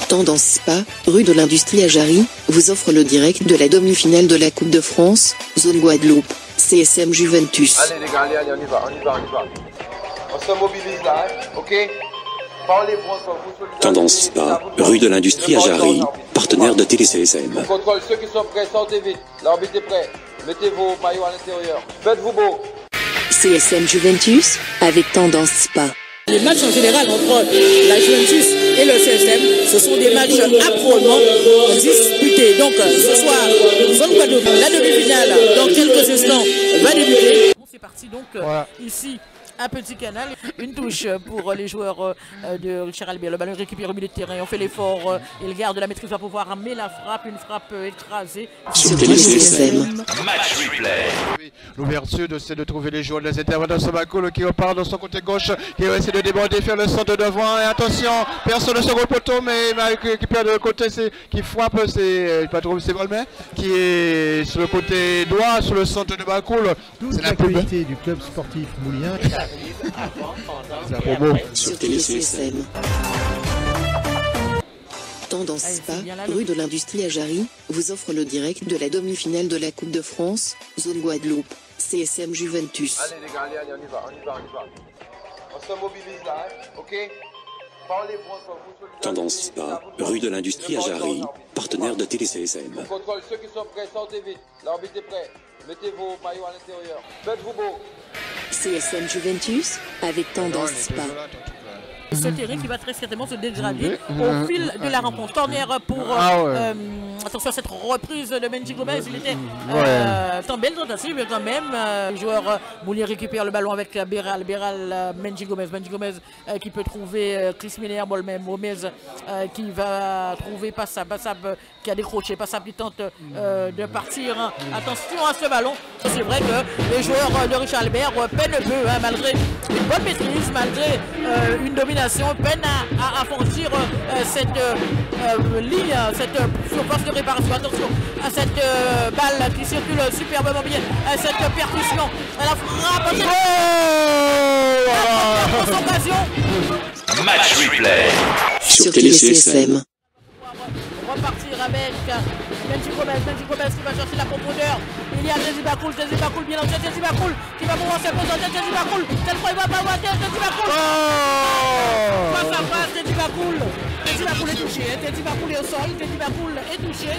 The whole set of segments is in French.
Tendance Spa, rue de l'Industrie à Jarry, vous offre le direct de la demi-finale de la Coupe de France, zone Guadeloupe, CSM Juventus. Allez les gars, allez, on y va. On se mobilise là, hein, ok? Parlez-vous entre vous. Tendance Spa, rue de l'Industrie à Jarry, partenaire de TéléCSM. On contrôle ceux qui sont prêts, sortez vite. L'arbitre est prêt. Mettez vos maillots à l'intérieur. Faites-vous beau. CSM Juventus, avec Tendance Spa. Les matchs en général entre la Juventus et le CSM, ce sont des matchs âprement disputés. Donc ce soir, zone Guadeloupe, la demi-finale dans quelques instants va débuter. C'est parti donc ici. Un petit canal, une touche pour les joueurs de Richard Albert. Le ballon récupéré au milieu de terrain. On fait l'effort. Il garde la maîtrise, va pouvoir amener la frappe. Une frappe écrasée. Sur TéléCSM. Match replay. L'ouverture c'est de trouver les joueurs, les intervenants de Bakoul qui repart de son côté gauche, qui va essayer de déborder, faire le centre devant. Et attention, personne ne se second poteau, mais qui perd de côté, qui frappe, c'est pas trop, c'est Volmer, qui est sur le côté droit, sur le centre de Bakoul. C'est la qualité du club sportif moulien. Sur TéléCSM. Tendance Spa, rue de l'Industrie à Jarry, vous offre le direct de la demi-finale de la Coupe de France, zone Guadeloupe, CSM Juventus. Allez les gars, allez, on y va. On se mobilise là, hein, ok? Parlez-vous entre vous. Tendance Spa, rue de l'Industrie à Jarry, partenaire de TéléCSM. On contrôle ceux qui sont prêts, sortez vite. L'arbitre est prêt. Mettez vos maillots à l'intérieur. Faites-vous beau. CSM Juventus, avec Tendance Spa. Ce terrain qui va très certainement se dégrader au fil de la rencontre. Corner pour attention à cette reprise de Benji Gomez. Il était en belle tentative, mais quand même le joueur Moulier récupère le ballon avec Béral, Benji Gomez qui peut trouver Chris Miller, Gomez qui va trouver Passab qui a décroché, Passab qui tente de partir. Attention à ce ballon. C'est vrai que les joueurs de Richard Albert peinent un peu, malgré une bonne maîtrise, malgré une domination, peine à franchir cette ligne, cette surface de réparation. Attention à cette balle qui circule superbement bien, à cette percussion, à la frappe. Match replay. Sur TéléCSM. Repartir avec Benji Gomez qui va chercher la profondeur. Il y a Teddy Bakoul bien lancé, Teddy Bakoul qui va pouvoir s'imposer, Teddy Bakoul, cette fois il va pas avoir Teddy Bakoul. Face à face, Teddy Bakoul est touché, Teddy Bakoul est au sol, Teddy Bakoul est touché.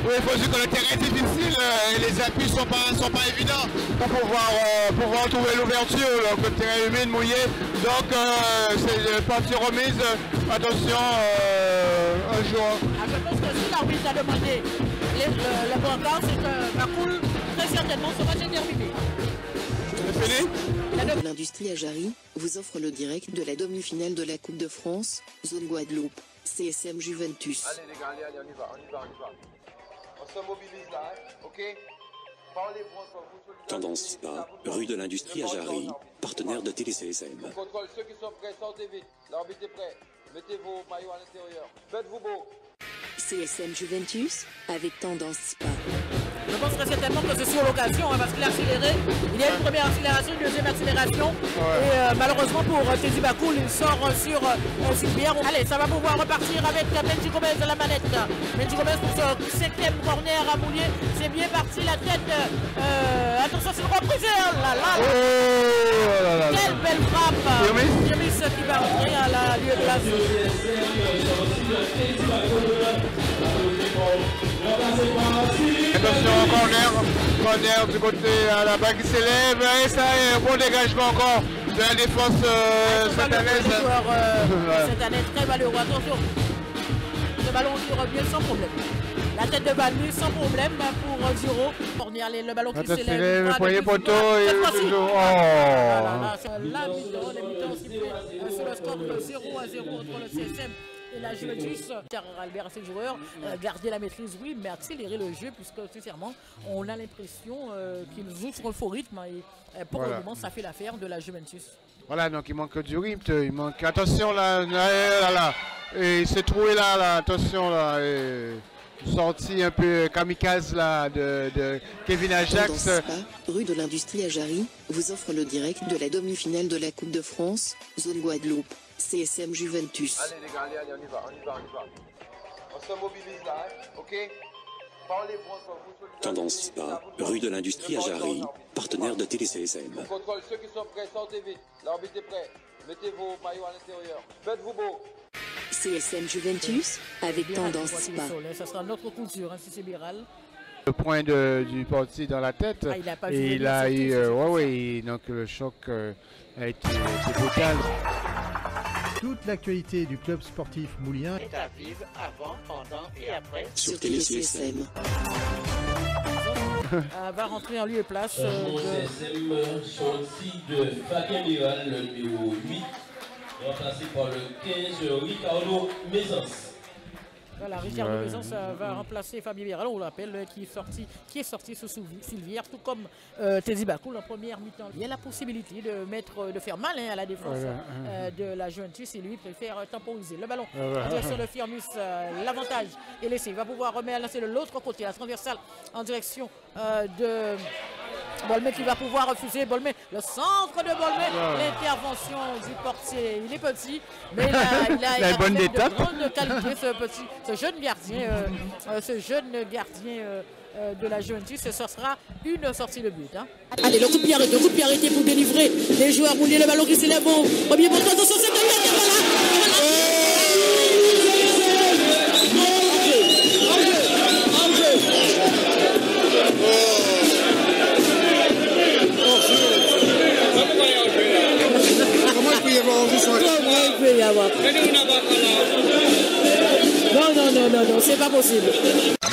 Oui, il faut dire que le terrain est difficile et les appuis sont pas évidents pour pouvoir trouver l'ouverture. Le terrain est humide, mouillé. Donc c'est partie remise. Attention, un joueur. Je pense que si l'arbitre a demandé le brancard, c'est que Bakoul très certainement ce match est terminé. C'est fini? L'Industrie à Jarry vous offre le direct de la demi-finale de la Coupe de France, zone Guadeloupe, CSM Juventus. Allez les gars, allez, on y va. On se mobilise là, hein, ok? Parlez-vous entre vous. Tendance Spa, rue de l'Industrie à Jarry, partenaire de TéléCSM. On contrôle ceux qui sont prêts, sortez vite. L'arbitre est prêt. Mettez vos maillots à l'intérieur. Faites-vous beau. CSM Juventus, avec Tendance Spa. Je pense très certainement que c'est sur l'occasion, parce qu'il a accéléré. Il y a une première accélération, une deuxième accélération. Et malheureusement pour Teddy Bakoul, il sort sur Pierre. Allez, ça va pouvoir repartir avec Benji Gomez à la manette. Benji Gomez pour ce 5e corner à Moulier. C'est bien parti, la tête. Attention, c'est une reprise. Quelle belle frappe. Yomis qui va rentrer à la lieu de la Attention, corner du côté à la balle qui s'élève. Et ça est un bon dégagement encore de la défense satanaise. Satanaise très valeureux. Attention, le ballon qui revient sans problème. La tête de Banu sans problème pour Giro. Corner, le ballon qui s'élève. Le premier poteau et toujours. La mi-temps, les mi-temps aussi sur le score de 0-0 entre le CSM et la Juventus. Albert à ses joueurs, garder la maîtrise, oui, mais accélérer le jeu, puisque sincèrement, on a l'impression qu'ils ouvrent un faux rythme et pour le moment, ça fait l'affaire de la Juventus. Voilà, donc il manque du rythme, il manque. Attention là. Et il s'est trouvé là, attention là. Sortie un peu kamikaze là de Kevin Ajax. Tendance Spa, rue de l'Industrie à Jarry, vous offre le direct de la demi-finale de la Coupe de France, zone Guadeloupe, CSM Juventus. Allez les gars, allez, on y va. On se mobilise là, hein, ok? Parlez-vous entre vous. Tendance Spa, rue de l'Industrie à Jarry, partenaire de Télé-CSM. Contrôle, ceux qui sont prêts, sortez vite. L'arbitre est prêt. Mettez vos maillots à l'intérieur. Faites-vous beau. CSM Juventus avec Tendance Spa. Ça sera notre couture, hein, si c'est Biral. Le point du portier dans la tête. Ah, il a pas et il a eu, oui, donc le choc a été brutal. Toute l'actualité du club sportif moulien est à vivre avant, pendant et après sur Télé-CSM. Va rentrer en lieu et place. CSM sorti de Fabien Biral, le numéro 8, remplacé par le 15 Ricardo Maisons. Voilà, Ricardo Maisons va remplacer Fabien Biral, on l'appelle, qui est sorti sous Sylvière, tout comme Teddy Bakoul en première mi-temps. Il y a la possibilité de faire mal à la défense de la Juventus et lui préfère temporiser le ballon. En direction de Firmus, l'avantage est laissé. Il va pouvoir lancer de l'autre côté, la transversale en direction de Bolmé qui va pouvoir refuser. Bolmé, le centre de Bolmé, l'intervention du portier. Il est petit, mais il a une bonne de grande qualité, ce jeune gardien de la Juventus. Ce sera une sortie de but. Hein. Allez, le coup de pied arrêté pour délivrer les joueurs mouillés. Le ballon qui s'élève au premier poteau. Attention, c'est Comment il peut y avoir enjeu sur un... Comment il peut y avoir? Non, c'est pas possible.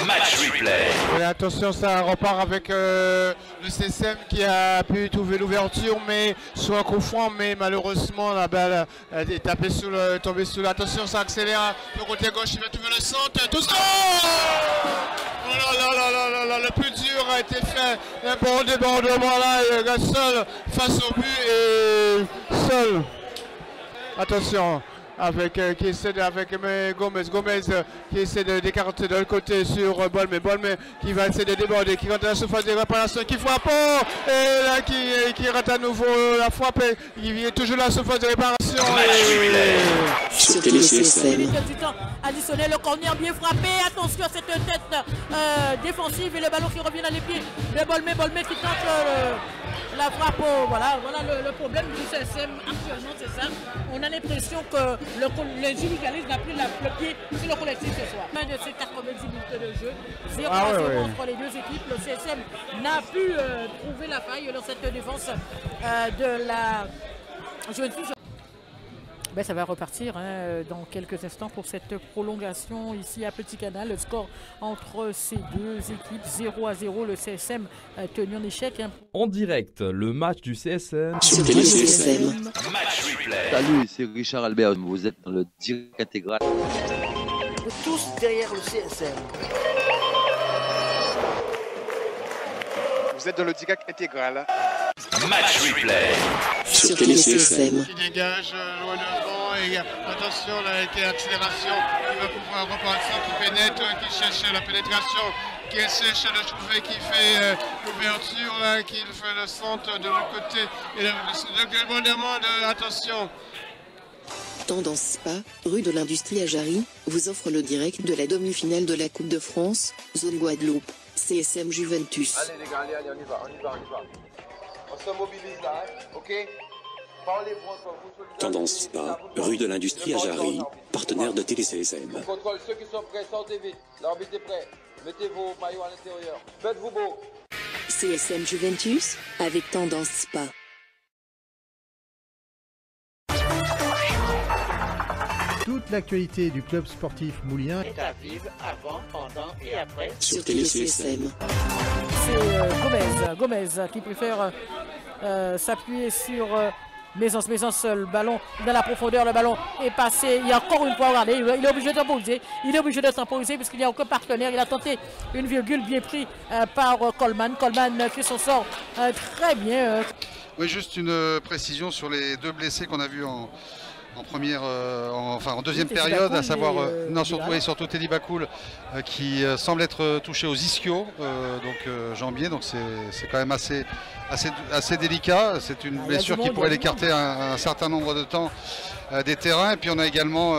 Match replay. Et attention, ça repart avec le CSM qui a pu trouver l'ouverture, mais sur un coup franc, mais malheureusement la balle est tombée sous attention, ça accélère. Le côté gauche, il va trouver le centre. Attention! Oh là, le plus dur a été fait. Un bon débordement là, il reste seul face au but et seul. Attention. Qui essaie avec Gomez qui essaie d'écarter de l'autre côté sur Bolmé qui va essayer de déborder, qui rentre dans la surface de réparation, qui frappe et là qui rate à nouveau la frappe, il est toujours dans la surface de réparation sur Télé-CSM. Additionnel, le corner bien frappé, attention à cette tête défensive et le ballon qui revient dans les pieds de Bolmé qui tente la frappe. Voilà le problème du CSM actuellement, c'est ça. On a l'impression que l'individualisme a pris le pied sur le collectif ce soir. Fin de ces 90 minutes de jeu, 0-0 entre les deux équipes. Le CSM n'a pu trouver la faille dans cette défense de la Juventus. Ça va repartir dans quelques instants pour cette prolongation ici à Petit Canal. Le score entre ces deux équipes 0-0. Le CSM tenu en échec. En direct, le match du CSM. Sur Télé-CSM. Match replay. Salut, c'est Richard Albert. Vous êtes dans le direct intégral. Tous derrière le CSM. Vous êtes dans le direct intégral. Match replay. Sur Télé-CSM. Qui dégage loin devant et attention, là, l'accélération qui va pouvoir repartir, qui pénètre, qui cherche la pénétration, qui cherche de trouver, qui fait l'ouverture, là, qui fait le centre de l'autre côté et le débordement de attention. Tendance Spa, rue de l'Industrie à Jarry, vous offre le direct de la demi-finale de la Coupe de France, zone Guadeloupe, CSM Juventus. Allez les gars, allez, on y va. On se mobilise là, hein, ok? Parlez-vous entre vous. Tendance Spa, rue de l'Industrie à Jarry, partenaire de Télé-CSM. Contrôle, ceux qui sont prêts, sortez vite. L'arbitre est prêt. Mettez vos maillots à l'intérieur. Faites-vous beau. CSM Juventus avec Tendance Spa. Toute l'actualité du club sportif moulien est à vivre avant, pendant et après sur Télé-CSM. C'est Gomez qui préfère s'appuyer sur Maisons, le ballon dans la profondeur, le ballon est passé. Il y a encore une fois, regardez, il est obligé de temporiser. Puisqu'il n'y a aucun partenaire. Il a tenté une virgule bien pris par Coleman qui s'en sort très bien. Oui, juste une précision sur les deux blessés qu'on a vus en deuxième période, à savoir surtout Teddy Bakoul qui semble être touché aux ischios, jambiers, donc c'est quand même assez délicat. C'est une blessure qui pourrait l'écarter un certain nombre de temps des terrains. Et puis on a également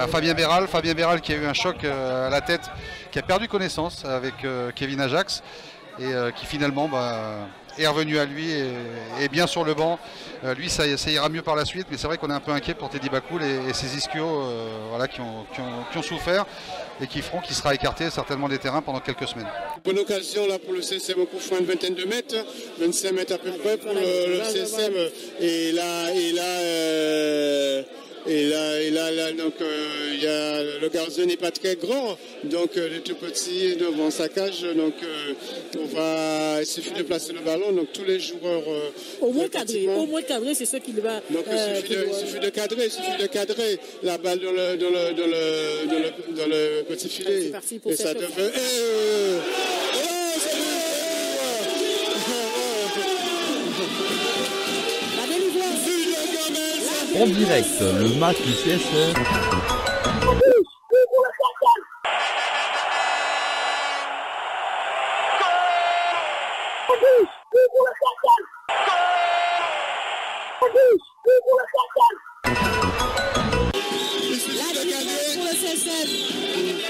Fabien Béral qui a eu un choc à la tête, qui a perdu connaissance avec Kevin Ajax et qui finalement est revenu à lui et est bien sur le banc. Lui ça ira mieux par la suite, mais c'est vrai qu'on est un peu inquiet pour Teddy Bakoul et ses ischios qui ont souffert et qui feront qu'il sera écarté certainement des terrains pendant quelques semaines. Bonne occasion là pour le CSM au coup franc, une vingtaine de mètres, 25 mètres à peu près pour le CSM. Et là, donc le gardien n'est pas très grand, donc les tout petits devant sa cage, donc il suffit de placer le ballon, donc tous les joueurs au moins cadré, c'est ce qu'il va. Donc il suffit de cadrer la balle dans le petit filet et ça devait. En direct, le match du CSM.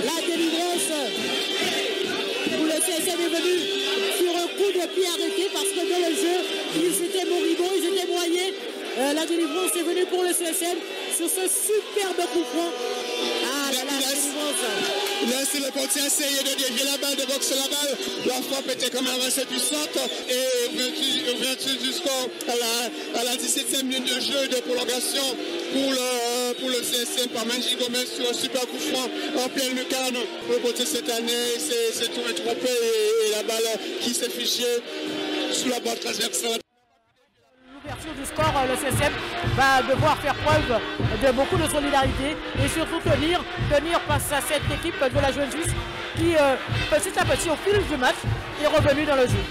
La délivrance pour le CSM est venu sur un coup de pied arrêté parce que dans le jeu, ils étaient moribonds, ils étaient noyés. La délivrance est venue pour le CSM sur ce superbe coup franc. Ah là là, la délivrance. Là, c'est le portier a essayé de dévier la balle, de boxer la balle. La frappe était quand même assez puissante. Et ouverture du score à la 17e minute de jeu et de prolongation pour le CSM par Menji Gomez sur un super coup franc en pleine lucarne. Le portier cette année s'est trouvé trompé et la balle qui s'est fichée sous la barre transversale. L'ouverture du score, le CSM va devoir faire preuve de beaucoup de solidarité et surtout tenir face à cette équipe de la Juventus qui petit à petit au fil du match est revenue dans le jeu.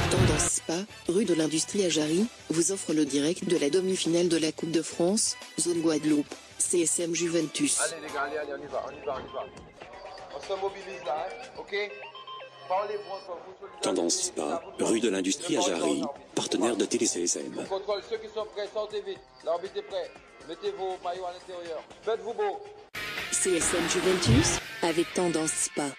Tendance Spa, rue de l'Industrie à Jarry, vous offre le direct de la demi-finale de la Coupe de France, zone Guadeloupe, CSM Juventus. Allez les gars, allez, on y va. On se mobilise là, ok? Tendance Spa, rue de l'Industrie à Jarry, partenaire de TéléCSM. On contrôle ceux qui sont prêts, sortez vite. L'arbitre est prêt. Mettez vos maillots à l'intérieur. Faites-vous beau. CSM Juventus, avec Tendance Spa.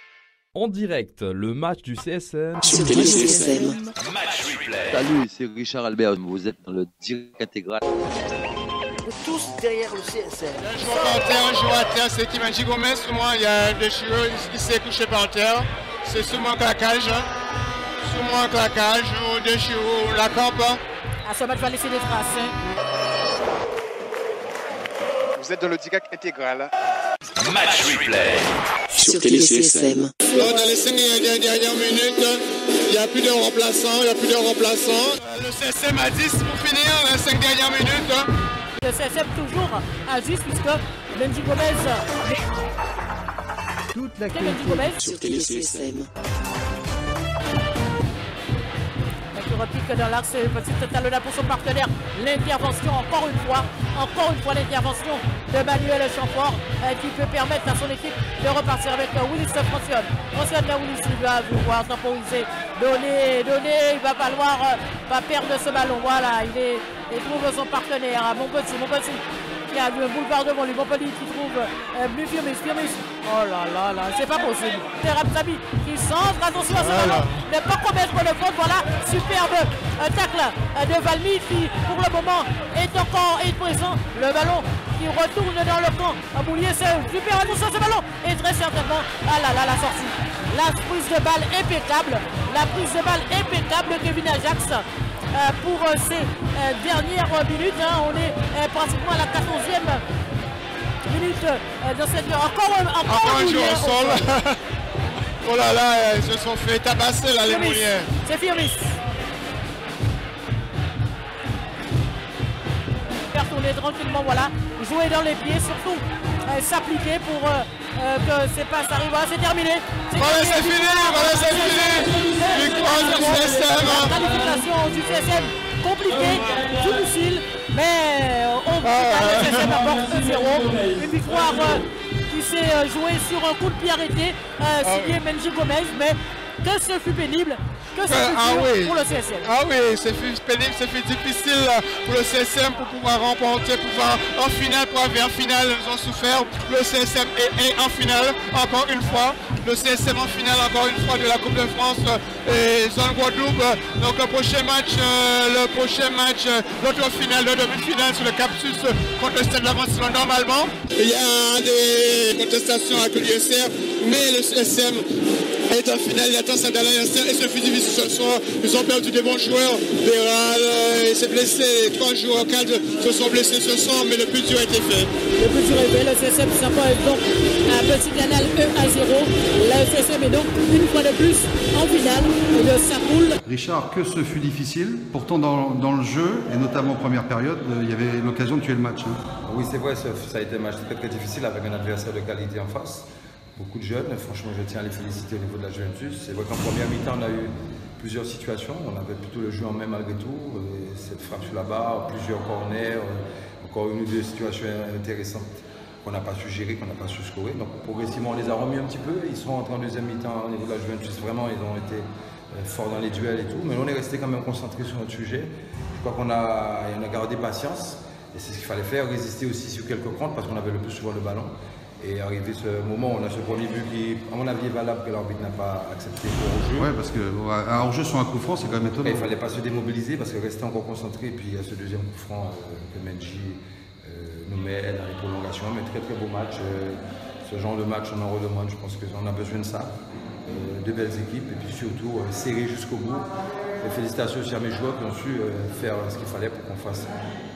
En direct, le match du CSM. Sur TéléCSM. Match replay. Salut, c'est Richard Albert. Vous êtes dans le direct intégral. Tous derrière le CSM. Un joueur à terre, c'est Menji Gomez. Souvent, il y a des joueurs qui s'est couché par terre. C'est souvent un claquage. Au-dessus, la campe. À ce match va laisser des traces. Vous êtes dans le direct intégral. Match replay. Sur TéléCSM. Dans les 5 dernières minutes, il n'y a plus de remplaçants. Le CSM à 10 pour finir les 5 dernières minutes. Le CSM toujours à 10 puisque Menji Gomez. Toute l'actualité sur TéléCSM. Qui repique dans l'axe, petite talonnade pour son partenaire. L'intervention, encore une fois, l'intervention de Manuel Chamfort qui peut permettre à son équipe de repartir avec Willis Francione. Willis, il va pouvoir temporiser, donner, il va falloir pas perdre ce ballon. Voilà, il trouve son partenaire, mon petit. Il y a le boulevard devant lui, Montpellier qui trouve Firmis. Oh là là, c'est pas possible. Terab Sabi qui centre, attention à ce ballon. Ne pas commettre le faute, voilà, superbe tacle de Valmy qui pour le moment est présent. Le ballon qui retourne dans le camp. Boulier, c'est super, attention à ce ballon. Et très certainement, la sortie. La prise de balle impeccable de Kevin Ajax. Pour ces dernières minutes, on est pratiquement à la 14e minute dans cette encore un joueur au sol. Oh là là, ils se sont fait tabasser là les Mouliens. C'est Firmis. Faire tourner tranquillement, voilà, jouer dans les pieds, surtout s'appliquer pour que ces passes arrivent. Voilà, c'est terminé. C'est fini. Victoire du CSM. La qualification du CSM compliquée, difficile. Mais on voit le CSM d'abord 2-0. Une victoire qui s'est jouée sur un coup de pied arrêté signé Menji Gomez, mais que ce fut pénible, que ce fut dur pour le CSM. Ah oui, ce fut pénible, ce fut difficile pour le CSM pour pouvoir remporter, pouvoir en finale, pour arriver en finale, ils ont souffert. Le CSM est en finale, encore une fois. Le CSM en finale, encore une fois, de la Coupe de France et zone Guadeloupe. Donc le prochain match, l'autre finale, le demi-finale sur le Capsus contre le Stade de la France, normalement. Il y a des contestations avec l'USR, mais le CSM est en finale, il attend ça dans l'USR et ce fut difficile ce soir. Ils ont perdu des bons joueurs. Béral s'est blessé, 3 joueurs, 4 se sont blessés ce soir, mais le plus dur a été fait. Le plus dur est fait, le CSM s'impose donc un petit canal 1-0. Le CSM est donc une fois de plus en finale de sa poule. Richard, que ce fut difficile. Pourtant dans le jeu, et notamment en première période, il y avait l'occasion de tuer le match. Oui, c'est vrai, ça a été un match très difficile avec un adversaire de qualité en face. Beaucoup de jeunes, franchement je tiens à les féliciter au niveau de la Juventus. C'est vrai qu'en première mi-temps on a eu plusieurs situations, on avait plutôt le jeu en main malgré tout, cette frappe sur la barre, plusieurs corners, encore une ou deux situations intéressantes qu'on n'a pas su gérer, qu'on n'a pas su scorer. Donc progressivement on les a remis un petit peu, ils sont rentrés en deuxième mi-temps au niveau de la Juventus, vraiment ils ont été forts dans les duels et tout, mais on est resté quand même concentré sur notre sujet. Je crois qu'on a gardé patience et c'est ce qu'il fallait faire, résister aussi sur quelques comptes parce qu'on avait le plus souvent le ballon. Et arrivé ce moment, on a ce premier but qui, à mon avis, est valable, que l'arbitre n'a pas accepté pour hors-jeu. Oui, parce qu'un hors-jeu sur un coup franc, c'est quand même étonnant. Il ne fallait pas se démobiliser parce que rester encore concentré. Et puis il y a ce deuxième coup franc que Menji nous met dans les prolongations. Mais très beau match. Ce genre de match, on en redemande. Je pense qu'on a besoin de ça. De belles équipes et puis surtout serré jusqu'au bout. Et félicitations aussi à mes joueurs qui ont su faire ce qu'il fallait pour qu'on fasse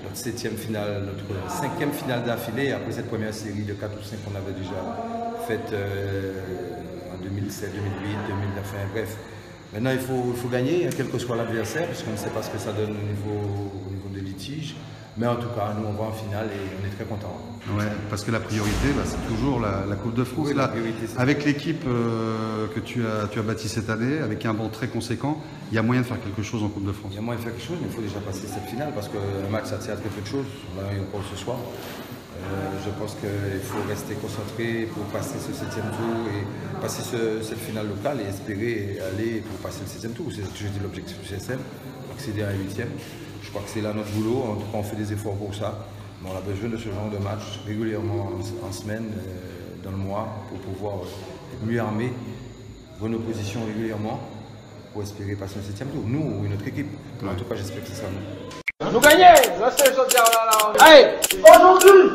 notre 7e finale, notre 5e finale d'affilée après cette première série de 4 ou 5 qu'on avait déjà faite en 2007, 2008, 2009, enfin, bref. Maintenant il faut gagner, quel que soit l'adversaire, puisqu'on ne sait pas ce que ça donne au niveau des litiges. Mais en tout cas, nous on va en finale et on est très contents. Ouais, parce que la priorité, c'est toujours la Coupe de France. Oui, là, avec l'équipe que tu as bâtie cette année, avec un banc très conséquent, il y a moyen de faire quelque chose en Coupe de France. Il y a moyen de faire quelque chose, mais il faut déjà passer cette finale parce que le match ça tient à très peu de choses. On a eu encore ce soir. Je pense qu'il faut rester concentré pour passer ce 7e tour et passer cette finale locale et espérer aller pour passer le 7e tour. C'est toujours l'objectif du CSM, accéder à un 8e. Je crois que c'est là notre boulot, en tout cas on fait des efforts pour ça. Mais on a besoin de ce genre de match régulièrement en semaine, dans le mois, pour pouvoir être mieux armé, voir nos positions régulièrement, pour espérer passer au 7e tour. Nous ou une autre équipe. En tout cas j'espère que c'est ça nous. Nous gagnons! Là c'est aujourd'hui. Aujourd'hui!